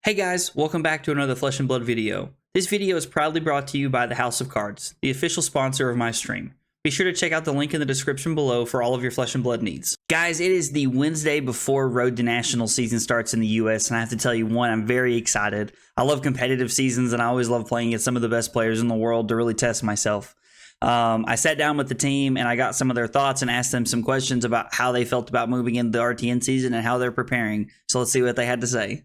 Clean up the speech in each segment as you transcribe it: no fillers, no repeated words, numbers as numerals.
Hey guys, welcome back to another Flesh and Blood video. This video is proudly brought to you by the House of Cards, the official sponsor of my stream. Be sure to check out the link in the description below for all of your Flesh and Blood needs. Guys, it is the Wednesday before Road to National season starts in the US, and I have to tell you, one, I'm very excited. I love competitive seasons, and I always love playing against some of the best players in the world to really test myself. I sat down with the team and I got some of their thoughts and asked them some questions about how they felt about moving into the RTN season and how they're preparing. So let's see what they had to say.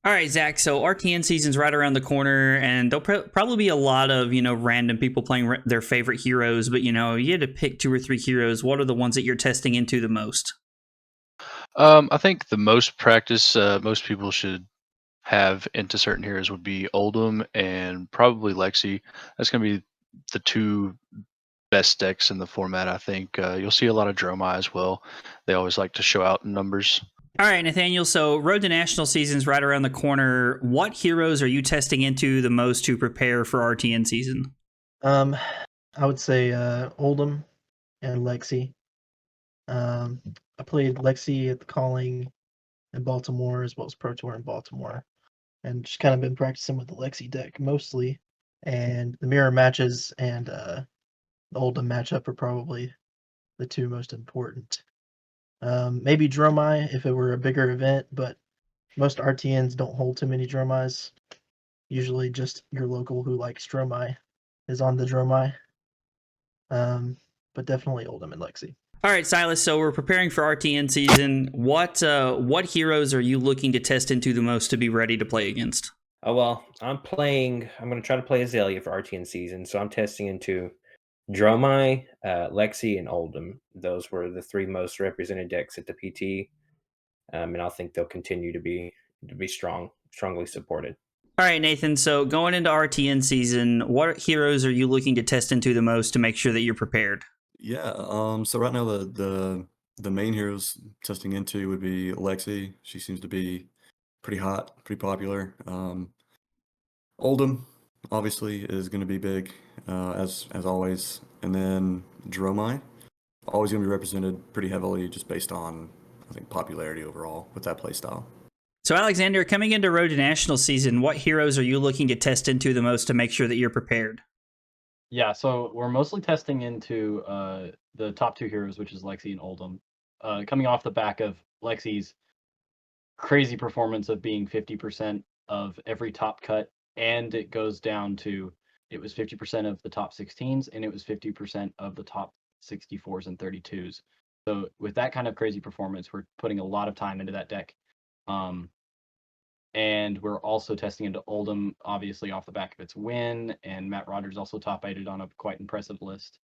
All right, Zach. So RTN season's right around the corner, and there'll probably be a lot of random people playing their favorite heroes. But you had to pick two or three heroes. What are the ones that you're testing into the most? I think the most practice most people should have into certain heroes would be Oldhim and probably Lexi. That's going to be the two best decks in the format. I think you'll see a lot of Dromai as well. They always like to show out in numbers. All right, Nathaniel. So Road to National season's right around the corner. What heroes are you testing into the most to prepare for RTN season? I would say Oldham and Lexi. I played Lexi at the Calling in Baltimore as well as Pro Tour in Baltimore, and just kind of been practicing with the Lexi deck mostly. And the mirror matches and the Oldham matchup are probably the two most important. Maybe Dromai if it were a bigger event, but most RTNs don't hold too many Dromais. Usually just your local who likes Dromai is on the Dromai. But definitely Oldham and Lexi. All right, Silas. So we're preparing for RTN season. What heroes are you looking to test into the most to be ready to play against? Oh, well, I'm going to try to play Azalea for RTN season, so I'm testing into Dromai, Lexi, and Oldham. Those were the three most represented decks at the PT, and I think they'll continue to be strongly supported. All right, Nathan. So going into RTN season, what heroes are you looking to test into the most to make sure that you're prepared? Yeah, so right now the main heroes testing into would be Lexi. She seems to be pretty hot, pretty popular. Oldham obviously is going to be big, as always, and then Dromai always going to be represented pretty heavily just based on I think popularity overall with that playstyle. So Alexander, coming into Road to National season, what heroes are you looking to test into the most to make sure that you're prepared? Yeah, so we're mostly testing into the top two heroes, which is Lexi and Oldham. Coming off the back of Lexi's crazy performance of being 50% of every top cut, and it goes down to it was 50% of the top 16s, and it was 50% of the top 64s and 32s. So with that kind of crazy performance, we're putting a lot of time into that deck. And we're also testing into Oldham, obviously off the back of its win, and Matt Rogers also top-8'd on a quite impressive list.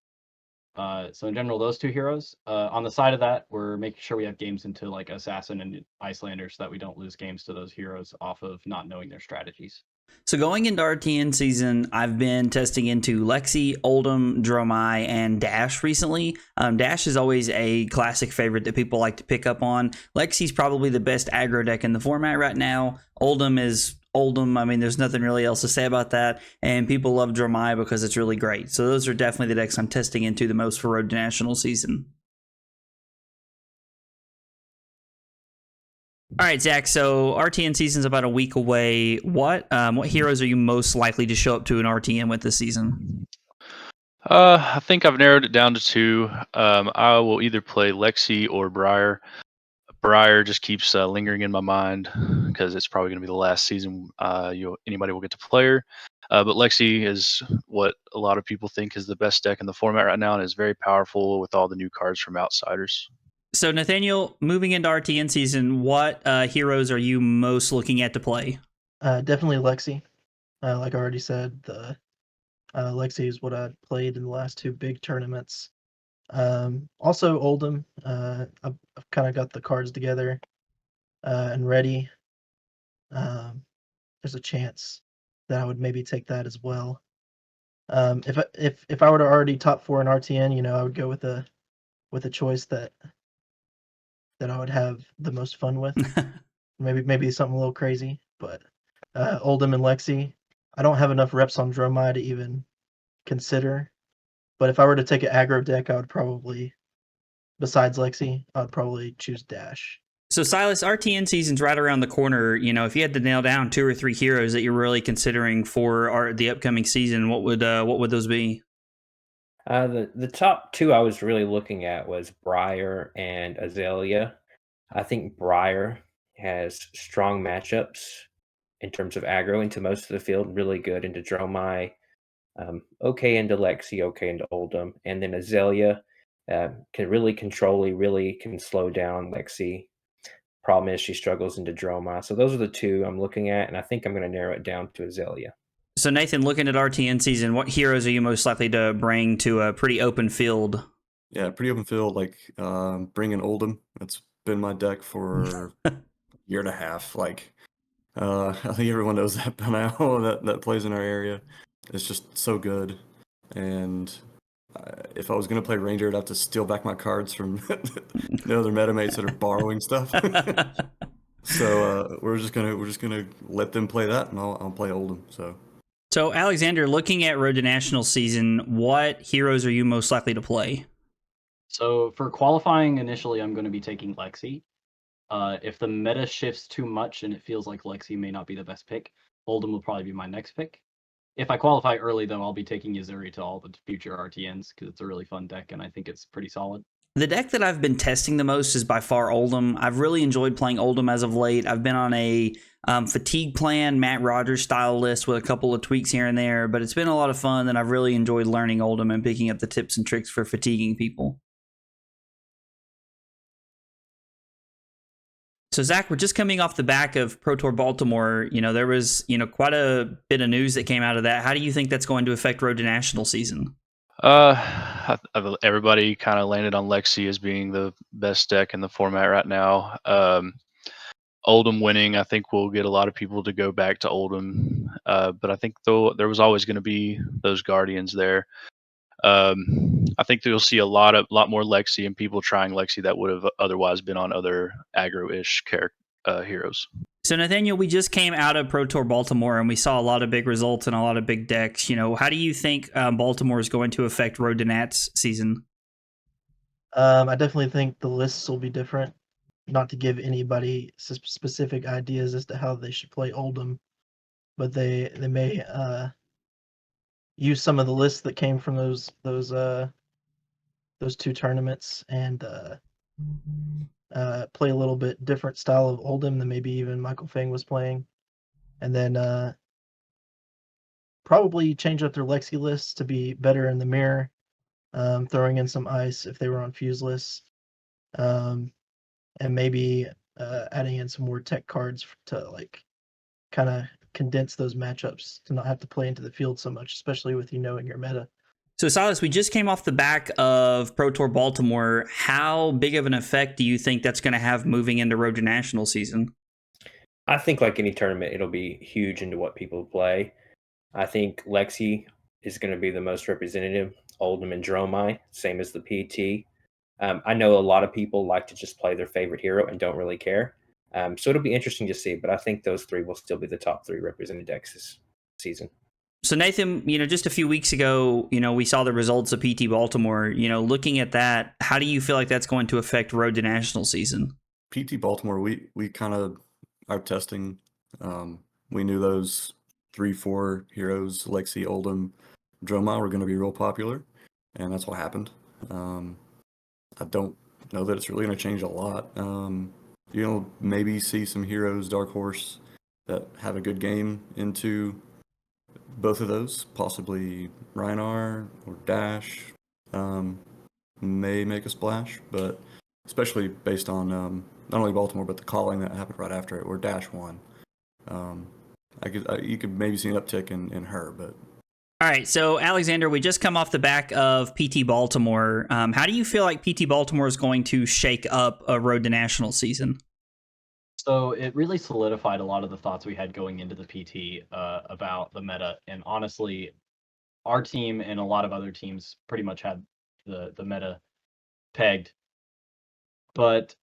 So in general, those two heroes. On the side of that, we're making sure we have games into like Assassin and Icelander so that we don't lose games to those heroes off of not knowing their strategies. So going into RTN season, I've been testing into Lexi, Oldham, Dromai, and Dash recently. Dash is always a classic favorite that people like to pick up on. Lexi's probably the best aggro deck in the format right now. Oldham is Oldham. I mean, there's nothing really else to say about that. And people love Dromai because it's really great. So those are definitely the decks I'm testing into the most for Road to National season. All right, Zach. So RTN season's about a week away. What heroes are you most likely to show up to an RTN with this season? I think I've narrowed it down to two. I will either play Lexi or Briar. Briar just keeps lingering in my mind because it's probably going to be the last season anybody will get to play her. But Lexi is what a lot of people think is the best deck in the format right now and is very powerful with all the new cards from Outsiders. So Nathaniel, moving into RTN season, what heroes are you most looking at to play? Definitely Lexi. Like I already said, the Lexi is what I played in the last two big tournaments. Also Oldham. I've kind of got the cards together and ready. There's a chance that I would maybe take that as well. If I were to already top 4 in RTN, I would go with a choice that I would have the most fun with. maybe something a little crazy, but Oldham and Lexi. I don't have enough reps on Dromai to even consider, but if I were to take an aggro deck, I would probably, besides Lexi, I'd probably choose Dash. So Silas, RTN season's right around the corner. You know, if you had to nail down 2 or 3 heroes that you're really considering for the upcoming season, what would those be? The top two I was really looking at was Briar and Azalea. I think Briar has strong matchups in terms of aggro into most of the field, really good into Dromai, okay into Lexi, okay into Oldhim, and then Azalea can really really can slow down Lexi. Problem is she struggles into Dromai. So those are the two I'm looking at, and I think I'm going to narrow it down to Azalea. So Nathan, looking at RTN season, what heroes are you most likely to bring to a pretty open field? Yeah, pretty open field. Like bringing Oldham. That's been my deck for a year and a half. Like I think everyone knows that by now that plays in our area. It's just so good. And if I was gonna play Ranger, I'd have to steal back my cards from the other metamates that are borrowing stuff. So we're just gonna let them play that, and I'll play Oldham. So Alexander, looking at Road to National season, what heroes are you most likely to play? So for qualifying, initially, I'm going to be taking Lexi. If the meta shifts too much and it feels like Lexi may not be the best pick, Oldhim will probably be my next pick. If I qualify early, though, I'll be taking Yuzuri to all the future RTNs because it's a really fun deck and I think it's pretty solid. The deck that I've been testing the most is by far Oldhim. I've really enjoyed playing Oldhim as of late. I've been on a fatigue plan, Matt Rogers style list with a couple of tweaks here and there, but it's been a lot of fun, and I've really enjoyed learning Oldhim and picking up the tips and tricks for fatiguing people. So Zach, we're just coming off the back of Pro Tour Baltimore. You know, there was, quite a bit of news that came out of that. How do you think that's going to affect Road to National season? Everybody kind of landed on Lexi as being the best deck in the format right now. Oldhim winning, I think, will get a lot of people to go back to Oldhim. But I think though there was always going to be those Guardians there. I think you'll see a lot more Lexi and people trying Lexi that would have otherwise been on other aggro-ish heroes. So Nathaniel, we just came out of Pro Tour Baltimore and we saw a lot of big results and a lot of big decks. You know, how do you think Baltimore is going to affect Road to Nats season? I definitely think the lists will be different. Not to give anybody specific ideas as to how they should play Oldhim, but they may use some of the lists that came from those two tournaments and play a little bit different style of Oldhim than maybe even Michael Fang was playing, and then probably change up their Lexi lists to be better in the mirror, throwing in some ice if they were on fuse lists, and maybe adding in some more tech cards to like kind of condense those matchups to not have to play into the field so much, especially with knowing your meta. So Silas, we just came off the back of Pro Tour Baltimore. How big of an effect do you think that's going to have moving into Road to National season? I think like any tournament, it'll be huge into what people play. I think Lexi is going to be the most representative. Oldhim and Dromai, same as the PT. I know a lot of people like to just play their favorite hero and don't really care. So it'll be interesting to see, but I think those three will still be the top three represented decks this season. So Nathan, just a few weeks ago, we saw the results of PT Baltimore. Looking at that, how do you feel like that's going to affect Road to National season? PT Baltimore, we kind of our testing. We knew those 3-4 heroes, Lexi, Oldhim, Dromai, were going to be real popular, and that's what happened. I don't know that it's really going to change a lot. You'll maybe see some heroes, Dark Horse, that have a good game into both of those. Possibly Rhinar or Dash may make a splash, but especially based on not only Baltimore but the calling that happened right after it, where Dash won. You could maybe see an uptick in her, but. All right, so Alexander, we just come off the back of PT Baltimore. How do you feel like PT Baltimore is going to shake up a Road to National season? So it really solidified a lot of the thoughts we had going into the PT about the meta. And honestly, our team and a lot of other teams pretty much had the meta pegged. But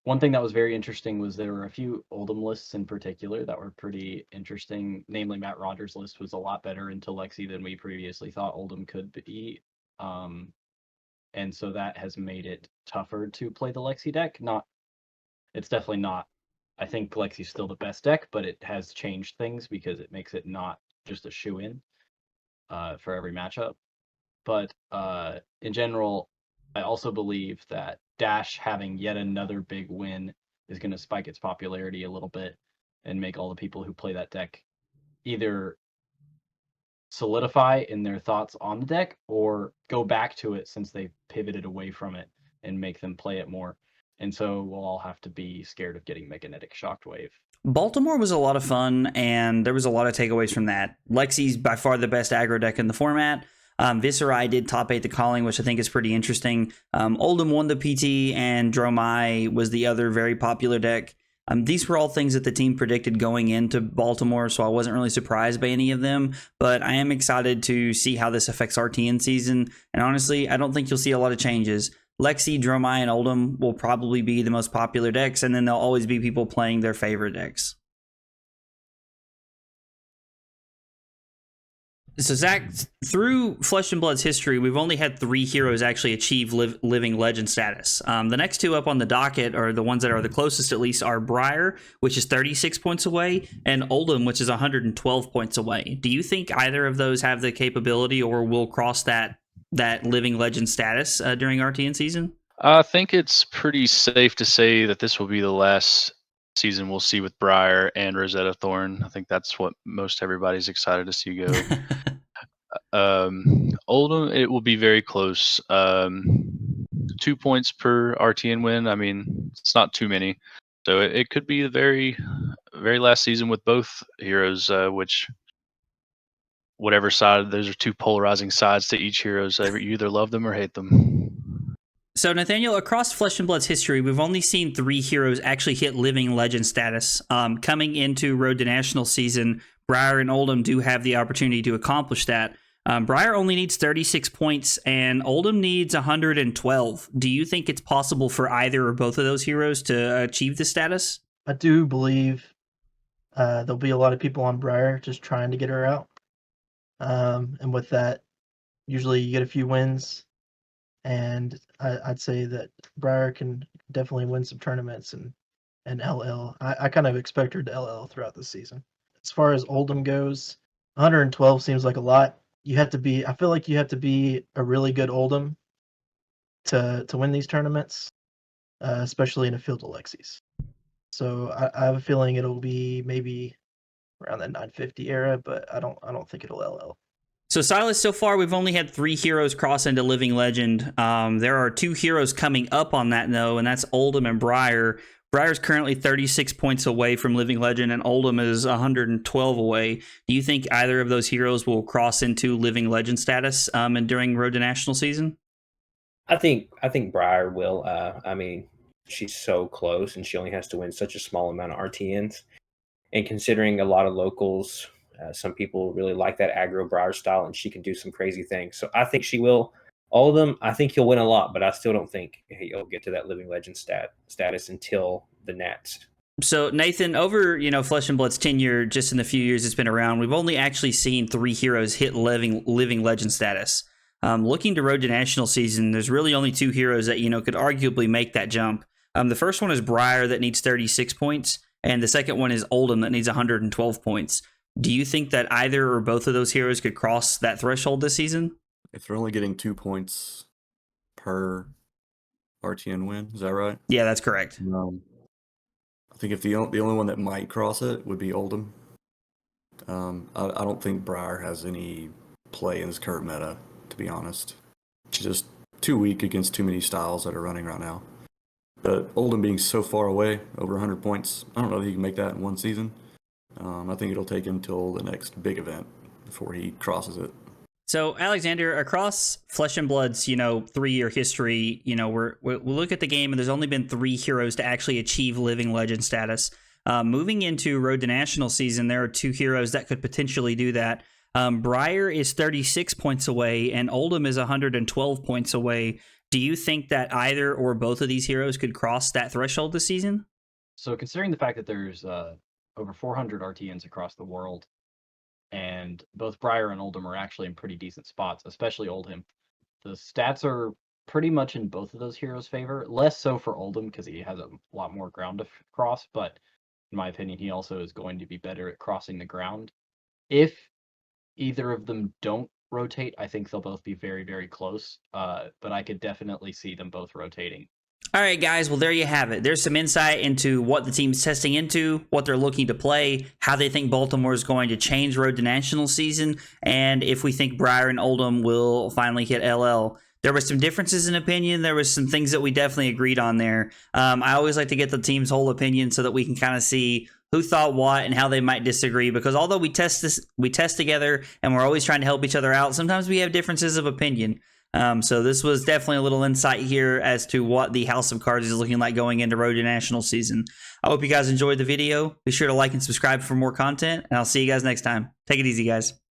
one thing that was very interesting was there were a few Oldhim lists in particular that were pretty interesting. Namely, Matt Rogers' list was a lot better into Lexi than we previously thought Oldhim could be. And so that has made it tougher to play the Lexi deck. Not it's definitely not. I think Lexi's still the best deck, but it has changed things because it makes it not just a shoe-in for every matchup. But in general, I also believe that Dash having yet another big win is going to spike its popularity a little bit and make all the people who play that deck either solidify in their thoughts on the deck or go back to it since they pivoted away from it and make them play it more. And so we'll all have to be scared of getting Magnetic Shockwave. Baltimore was a lot of fun, and there was a lot of takeaways from that. Lexi's by far the best aggro deck in the format. Viserai did top 8 the calling, which I think is pretty interesting. Oldhim won the PT, and Dromai was the other very popular deck. These were all things that the team predicted going into Baltimore, so I wasn't really surprised by any of them. But I am excited to see how this affects RTN season. And honestly, I don't think you'll see a lot of changes. Lexi, Dromai, and Oldhim will probably be the most popular decks, and then there'll always be people playing their favorite decks. So, Zach, through Flesh and Blood's history, we've only had 3 heroes actually achieve living legend status. The next 2 up on the docket, or the ones that are the closest at least, are Briar, which is 36 points away, and Oldhim, which is 112 points away. Do you think either of those have the capability or will cross that living legend status during RTN season? I think it's pretty safe to say that this will be the last season we'll see with Briar and Rosetta Thorn. I think that's what most everybody's excited to see go. Oldhim, it will be very close. 2 points per RTN win. I mean, it's not too many. So it could be the very, very last season with both heroes, which whatever side, those are 2 polarizing sides to each hero. So you either love them or hate them. So, Nathaniel, across Flesh and Blood's history, we've only seen 3 heroes actually hit living legend status. Coming into Road to National season, Briar and Oldhim do have the opportunity to accomplish that. Briar only needs 36 points, and Oldhim needs 112. Do you think it's possible for either or both of those heroes to achieve this status? I do believe there'll be a lot of people on Briar just trying to get her out. And with that, usually you get a few wins. And I'd say that Briar can definitely win some tournaments and LL. I kind of expect her to LL throughout the season. As far as Oldhim goes, 112 seems like a lot. I feel like you have to be a really good Oldhim to win these tournaments, especially in a field of Lexi's. So I have a feeling it'll be maybe around that 950 era, but I don't think it'll LL. So, Silas, so far we've only had 3 heroes cross into Living Legend. There are 2 heroes coming up on that, though, and that's Oldhim and Briar. Briar's currently 36 points away from Living Legend, and Oldhim is 112 away. Do you think either of those heroes will cross into Living Legend status and during Road to National season? I think Briar will. I mean, she's so close, and she only has to win such a small amount of RTNs. And considering a lot of locals, some people really like that aggro Briar style, and she can do some crazy things. So I think she will. Oldhim, I think he'll win a lot, but I still don't think he'll get to that living legend status until the Nats. So, Nathan, over Flesh and Blood's tenure, just in the few years it's been around, we've only actually seen 3 heroes hit living legend status. Looking to Road to National season, there's really only 2 heroes that could arguably make that jump. The first one is Briar that needs 36 points, and the second one is Oldhim that needs 112 points. Do you think that either or both of those heroes could cross that threshold this season? If they're only getting 2 points per RTN win, is that right? Yeah, that's correct. I think if the only one that might cross it would be Oldhim. I don't think Briar has any play in this current meta, to be honest. She's just too weak against too many styles that are running right now. But Oldhim being so far away, over 100 points, I don't know if he can make that in one season. I think it'll take him till the next big event before he crosses it. So, Alexander, across Flesh and Blood's, 3-year history, we look at the game and there's only been 3 heroes to actually achieve living legend status. Moving into Road to National season, there are 2 heroes that could potentially do that. Briar is 36 points away and Oldhim is 112 points away. Do you think that either or both of these heroes could cross that threshold this season? So considering the fact that there's over 400 RTNs across the world, and both Briar and Oldhim are actually in pretty decent spots, especially Oldhim. The stats are pretty much in both of those heroes' favor. Less so for Oldhim because he has a lot more ground to cross, but in my opinion, he also is going to be better at crossing the ground. If either of them don't rotate, I think they'll both be very, very close. But I could definitely see them both rotating. All right, guys. Well, there you have it. There's some insight into what the team's testing into, what they're looking to play, how they think Baltimore is going to change Road to National season, and if we think Briar and Oldhim will finally hit LL. There were some differences in opinion. There was some things that we definitely agreed on there. I always like to get the team's whole opinion so that we can kind of see who thought what and how they might disagree. Because although we test together and we're always trying to help each other out, sometimes we have differences of opinion. So this was definitely a little insight here as to what the House of Cards is looking like going into Road to National season. I hope you guys enjoyed the video. Be sure to like and subscribe for more content, and I'll see you guys next time. Take it easy, guys.